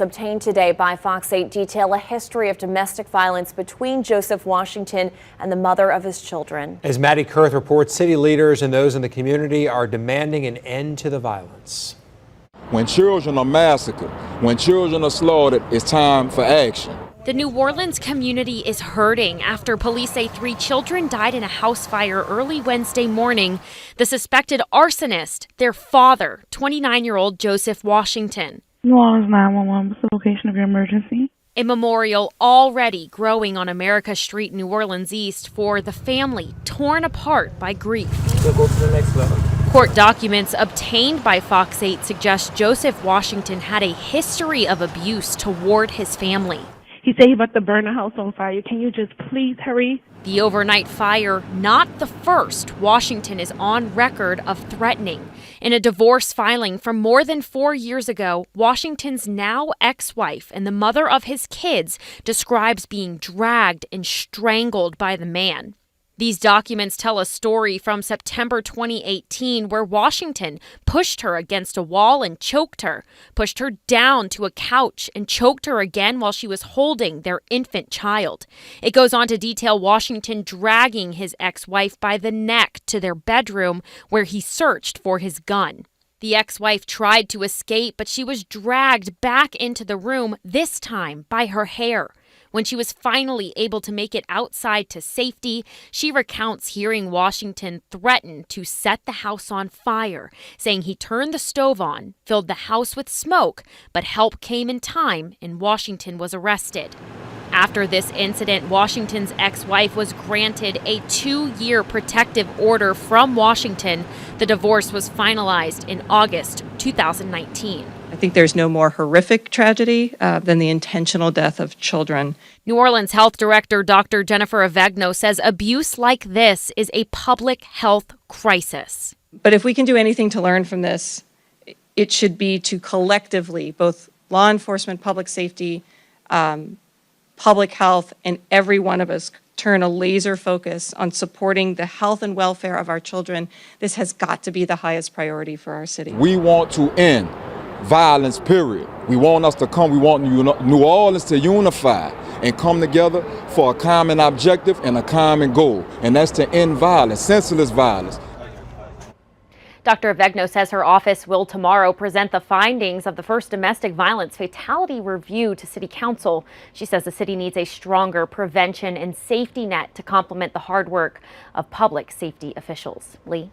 Obtained today by Fox 8 detail a history of domestic violence between Joseph Washington and the mother of his children. As Maddie Kurth reports, city leaders and those in the community are demanding an end to the violence. When children are massacred, when children are slaughtered, it's time for action. The New Orleans community is hurting after police say 3 children died in a house fire early Wednesday morning. The suspected arsonist, their father, 29-year-old Joseph Washington. New Orleans 911, what's the location of your emergency? A memorial already growing on America Street, New Orleans East, for the family torn apart by grief. We'll go to the next level. Court documents obtained by Fox 8 suggest Joseph Washington had a history of abuse toward his family. He said he about to burn the house on fire. Can you just please hurry? The overnight fire, not the first Washington is on record of threatening. In a divorce filing from more than 4 years ago, Washington's now ex-wife and the mother of his kids describes being dragged and strangled by the man. These documents tell a story from September 2018 where Washington pushed her against a wall and choked her, pushed her down to a couch and choked her again while she was holding their infant child. It goes on to detail Washington dragging his ex-wife by the neck to their bedroom where he searched for his gun. The ex-wife tried to escape, but she was dragged back into the room, this time by her hair. When she was finally able to make it outside to safety, she recounts hearing Washington threaten to set the house on fire, saying he turned the stove on, filled the house with smoke, but help came in time and Washington was arrested. After this incident, Washington's ex-wife was granted a 2-year protective order from Washington. The divorce was finalized in August 2019. I think there's no more horrific tragedy than the intentional death of children. New Orleans Health Director Dr. Jennifer Avegno says abuse like this is a public health crisis. But if we can do anything to learn from this, it should be to collectively, both law enforcement, public safety, public health, and every one of us turn a laser focus on supporting the health and welfare of our children. This has got to be the highest priority for our city. We want to end violence, period. We want New Orleans to unify and come together for a common objective and a common goal, and that's to end violence, senseless violence. Dr. Avegno says her office will tomorrow present the findings of the first domestic violence fatality review to City Council. She says the city needs a stronger prevention and safety net to complement the hard work of public safety officials. Lee?